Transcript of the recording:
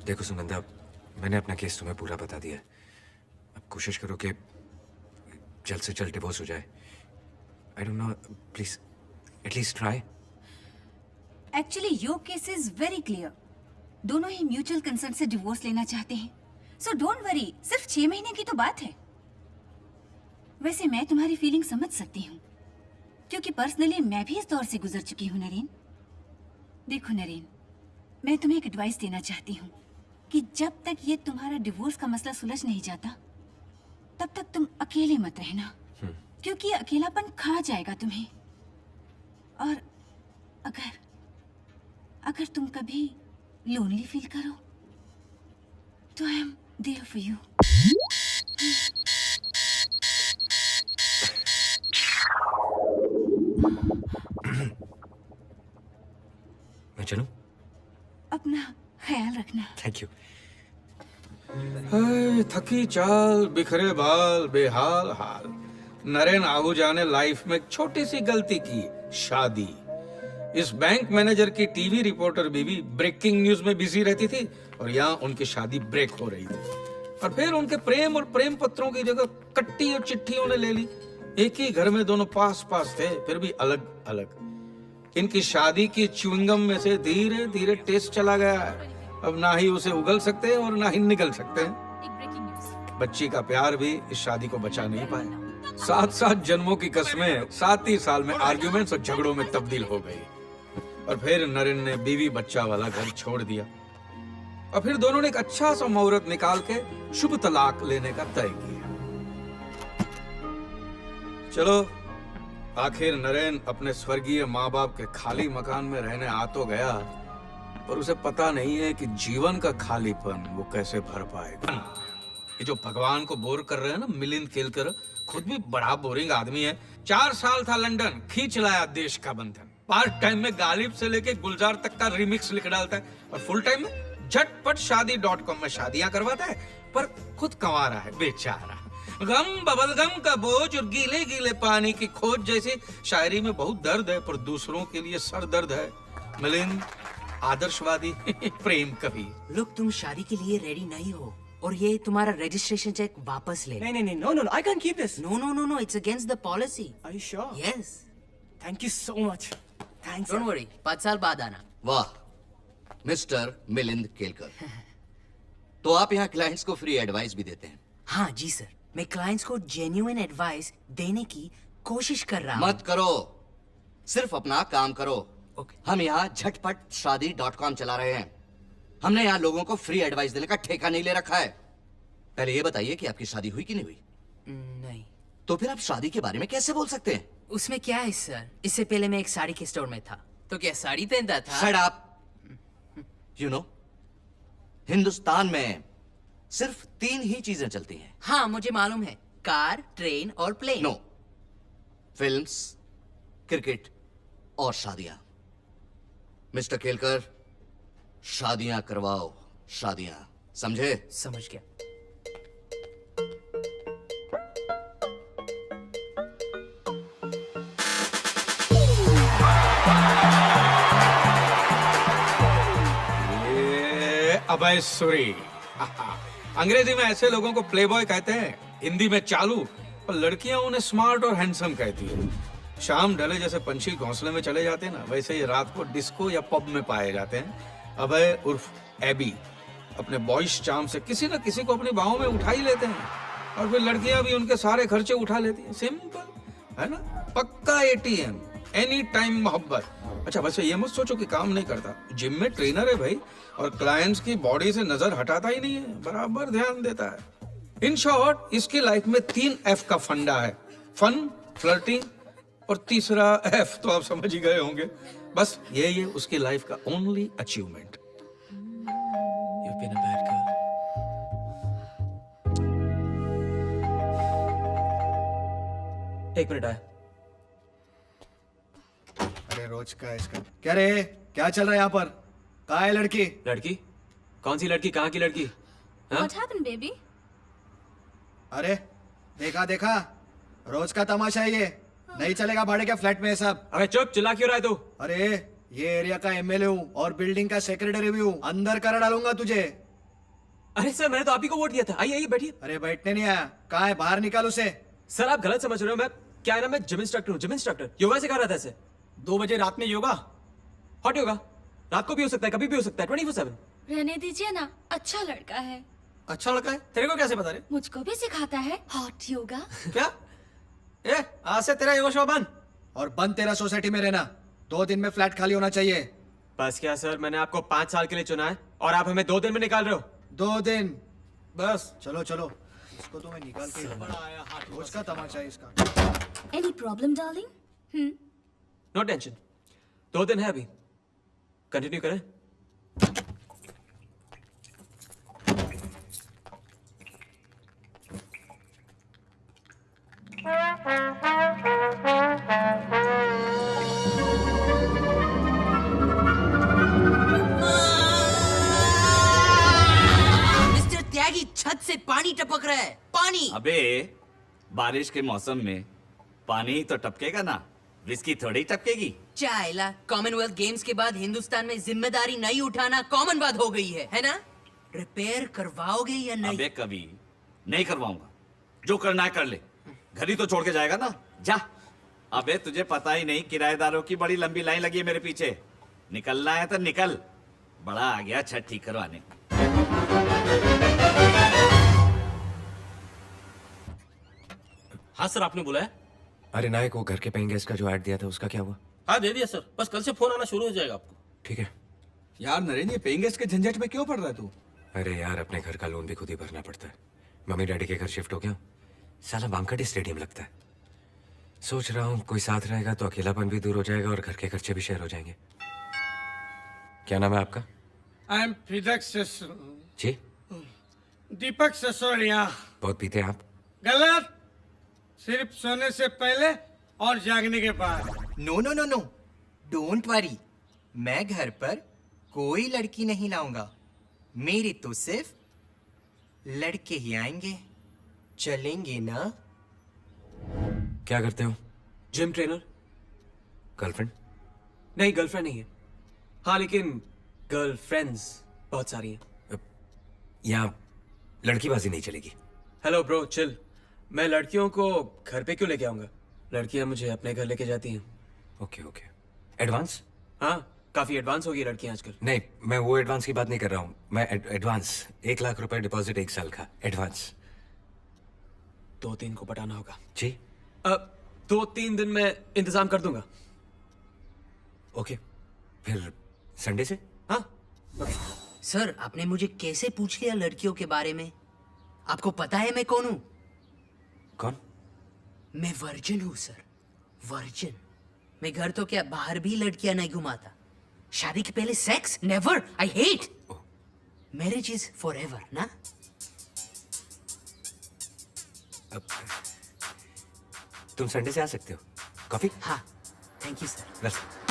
देखो सुनंदा, मैंने अपना केस तुम्हें पूरा बता दिया। अब कोशिश करो कि जल्द से जल्द डिवोर्स हो जाए। I don't know, please at least try. Actually your case is very clear. दोनों ही म्यूचुअल कंसर्न से डिवोर्स लेना चाहते हैं। सो डोंट वरी, सिर्फ 6 महीने की तो बात है। वैसे मैं तुम्हारी फीलिंग समझ सकती हूँ, क्योंकि पर्सनली मैं भी इस दौर से गुजर चुकी हूँ नरेन। देखो नरेन, मैं तुम्हें एक एडवाइस देना चाहती हूँ कि जब तक ये तुम्हारा डिवोर्स का मसला सुलझ नहीं जाता, तब तक तुम अकेले मत रहना, क्योंकि अकेलापन खा जाएगा तुम्हें। और अगर तुम कभी लोनली फील करो तो I am there for you. मैं चलूं? अपना ख्याल रखना। Thank you. थकी चाल, बिखरे बाल, बेहाल हाल। नरेन आहूजा ने लाइफ में एक छोटी सी गलती की, शादी। इस बैंक मैनेजर की टीवी रिपोर्टर बीवी ब्रेकिंग न्यूज में बिजी रहती थी और यहाँ उनकी शादी ब्रेक हो रही थी। और फिर उनके प्रेम और प्रेम पत्रों की जगह कट्टी और चिट्ठियों ने ले ली। एक ही घर में दोनों पास पास थे, फिर भी अलग अलग। इनकी शादी की च्युइंगम में से धीरे धीरे टेस्ट चला गया है। अब ना ही उसे उगल सकते हैं और ना ही निगल सकते हैं। बच्ची का प्यार भी इस शादी को बचा नहीं पाया। 7 जन्मों की कस्में 7 ही साल में आर्ग्यूमेंट्स और झगड़ों में तब्दील हो गई। और फिर नरेन ने बीवी बच्चा वाला घर छोड़ दिया और फिर दोनों ने एक अच्छा सा मुहूर्त निकाल के शुभ तलाक लेने का तय किया। चलो, आखिर नरेन अपने स्वर्गीय माँ बाप के खाली मकान में रहने आ तो गया, पर उसे पता नहीं है कि जीवन का खालीपन वो कैसे भर पाएगा। ये जो भगवान को बोर कर रहे हैं ना मिलिंद केलकर, खुद भी बड़ा बोरिंग आदमी है। 4 साल था लंदन, खींच लाया देश का बंधन। पार्ट टाइम में गालिब से लेके गुलजार तक का रिमिक्स लिख डालता है और फुल टाइम में झटपट शादी.com में शादियां करवाता है, पर खुद कमा रहा है बेचारा। गम बबल गम का बोझ और गीले गीले पानी की खोज जैसी शायरी में बहुत दर्द है, पर दूसरों के लिए सर दर्द है। मिलिंद आदर्शवादी प्रेम कवि। लोग, तुम शादी के लिए रेडी नहीं हो और ये तुम्हारा रजिस्ट्रेशन चेक वापस ले। नहीं, no, I can't keep this. No, it's against the policy. Are you sure? Yes. Thank you so much. Thanks. Don't worry, 5 साल बाद आना। वाह, मिस्टर मिलिंद केलकर। तो आप यहाँ क्लाइंट्स को फ्री एडवाइस भी देते हैं? हाँ जी सर, मैं क्लाइंट्स को जेन्युइन एडवाइस देने की कोशिश कर रहा हूँ। मत करो, सिर्फ अपना काम करो। Okay. हम यहाँ झटपट शादी.com चला रहे हैं। हमने यहाँ लोगों को फ्री एडवाइस देने का ठेका नहीं ले रखा है। पहले ये बताइए कि आपकी शादी हुई कि नहीं हुई? नहीं। तो फिर आप शादी के बारे में कैसे बोल सकते हैं? उसमें क्या है सर, इससे पहले मैं एक साड़ी के स्टोर में था, तो क्या साड़ी पहनता था? Shut up. You know, Hindustan में सिर्फ 3 ही चीजें चलती हैं। हाँ मुझे मालूम है, कार, ट्रेन और प्लेन। नो, फिल्म्स, क्रिकेट और शादियां। मिस्टर केलकर, शादियां करवाओ, शादियां, समझे? समझ गया। अभय सूरी। अंग्रेजी में ऐसे लोगों को प्लेबॉय कहते हैं, हिंदी में चालू, और लड़कियां उन्हें स्मार्ट और हैंडसम कहती है। शाम ढले जैसे पंछी घोंसले में चले जाते हैं ना, वैसे ही रात को डिस्को या पब में पाए जाते हैं। अभय उर्फ एबी अपने बॉयज चार्म से किसी न किसी को अपनी बाहों में उठा ही लेते हैं और फिर लड़कियां भी उनके सारे खर्चे उठा लेती हैं। सिंपल है ना, पक्का एटीएम, एनी टाइम मोहब्बत। अच्छा, वैसे ये मत सोचो कि काम नहीं करता। जिम में ट्रेनर है भाई, और क्लाइंट्स की बॉडी से नजर हटाता ही नहीं है, बराबर ध्यान देता है। इन शॉर्ट, इसकी लाइफ में 3 F का फंडा है, फन, फ्लर्टिंग और तीसरा F तो आप समझ ही गए होंगे। बस ये उसकी लाइफ का only achievement. You've been a bad girl. एक मिनट आया। अरे रोज का इसका क्या रे, क्या चल रहा है यहाँ पर? कहाँ है लड़की? लड़की? कौन सी लड़की? कहाँ की लड़की? What happened, baby? अरे देखा देखा, रोज का तमाशा है ये। नहीं चलेगा भाड़े के फ्लैट में ये सब। अबे चुप, चिल्ला क्यों रहा है तू? अरे ये एरिया का एमएलए हूँ और बिल्डिंग का सेक्रेटरी भी हूँ, अंदर कर डालूंगा तुझे। अरे सर, मैंने तो आप ही को वोट दिया था। आइए आइए बैठिए। अरे बैठने नहीं आया, कहाँ है, बाहर निकाल उसे। सर आप गलत समझ रहे हो। मैं क्या है ना, मैं जिम इंस्ट्रक्टर हूँ। जिम इंस्ट्रक्टर योगा सिखा रहा था ऐसे। 2 बजे रात में योगा? हॉट योगा रात को भी हो सकता है, कभी भी हो सकता है, 24/7। रहने दीजिए ना, अच्छा लड़का है। अच्छा लड़का है? तेरे को कैसे पता रे? मुझको भी सिखाता है हॉट योगा। क्या? ए, आज से तेरा योगा शो बंद। और बंद तेरा सोसाइटी में रहना, 2 दिन में फ्लैट खाली होना चाहिए। बस क्या सर, मैंने आपको 5 साल के लिए चुना है और आप हमें 2 दिन में निकाल रहे हो। 2 दिन बस। चलो चलो, इसको तो मैं निकाल के रोज का तमाशा है इसका। Any problem darling? No tension, 2 दिन है अभी, कंटिन्यू करें। मिस्टर त्यागी, छत से पानी टपक रहा है, पानी। अबे बारिश के मौसम में पानी ही तो टपकेगा ना, विस्की थोड़ी टपकेगी। चाइला, कॉमनवेल्थ गेम्स के बाद हिंदुस्तान में जिम्मेदारी नहीं उठाना कॉमन बात हो गई है ना? रिपेयर करवाओगे या नहीं? अबे कभी नहीं करवाऊंगा, जो करना है कर ले, घर ही तो छोड़ के जाएगा ना, जा। अबे तुझे पता ही नहीं, किराएदारों की बड़ी लंबी लाइन लगी है मेरे पीछे। निकलना है तो निकल, बड़ा आ गया छत ठीक करवाने। हाँ सर, आपने बुलाया? अरे नायक, वो घर के पेइंग गेस्ट का जो ऐड दिया था उसका क्या हुआ? हाँ दे दिया सर, बस कल से फोन आना शुरू हो जाएगा आपको। ठीक है। यार नरेंद्र, ये पेइंग गेस्ट के झंझट में क्यों पड़ रहा है तू? अरे यार, अपने घर का लोन भी खुद ही भरना पड़ता है। मम्मी डैडी के घर शिफ्ट हो गया हूँ, साला वानखेड़े स्टेडियम लगता है। सोच रहा हूँ कोई साथ रहेगा तो अकेलापन भी दूर हो जाएगा और घर के खर्चे भी शेयर हो जाएंगे। क्या नाम है आपका? आई एम जी। दीपक सिसोदिया। बहुत पीते हैं आप? गलत, सिर्फ सोने से पहले और जागने के बाद। No no no no, don't worry, मैं घर पर कोई लड़की नहीं लाऊंगा। मेरे तो सिर्फ लड़के ही आएंगे। चलेंगे ना? क्या करते हो? Gym trainer. गर्लफ्रेंड? नहीं, गर्लफ्रेंड नहीं है। हाँ लेकिन गर्लफ्रेंड्स बहुत सारी हैं। यहाँ लड़कीबाजी नहीं चलेगी। Hello bro, chill. मैं लड़कियों को घर पे क्यों लेके आऊंगा? लड़कियां मुझे अपने घर लेके जाती हैं। Okay okay. एडवांस? हाँ, काफी एडवांस हो गई लड़कियां आजकल। नहीं, मैं वो एडवांस की बात नहीं कर रहा हूँ। मैं एडवांस 1 लाख रुपए डिपॉजिट 1 साल का एडवांस। 2-3 को पटाना होगा। जी। अब 2-3 दिन में इंतजाम कर दूंगा। ओके, फिर संडे से? हाँ। सर, आपने मुझे कैसे पूछ लिया लड़कियों के बारे में? आपको पता है मैं कौन हूं? कौन? मैं वर्जिन हूं सर, वर्जिन। मैं घर तो क्या, बाहर भी लड़कियां नहीं घुमाता। शादी के पहले sex never, I hate. Marriage is forever ना? अब तुम संडे से आ सकते हो। कॉफी? हाँ, थैंक यू सर। वेलकम।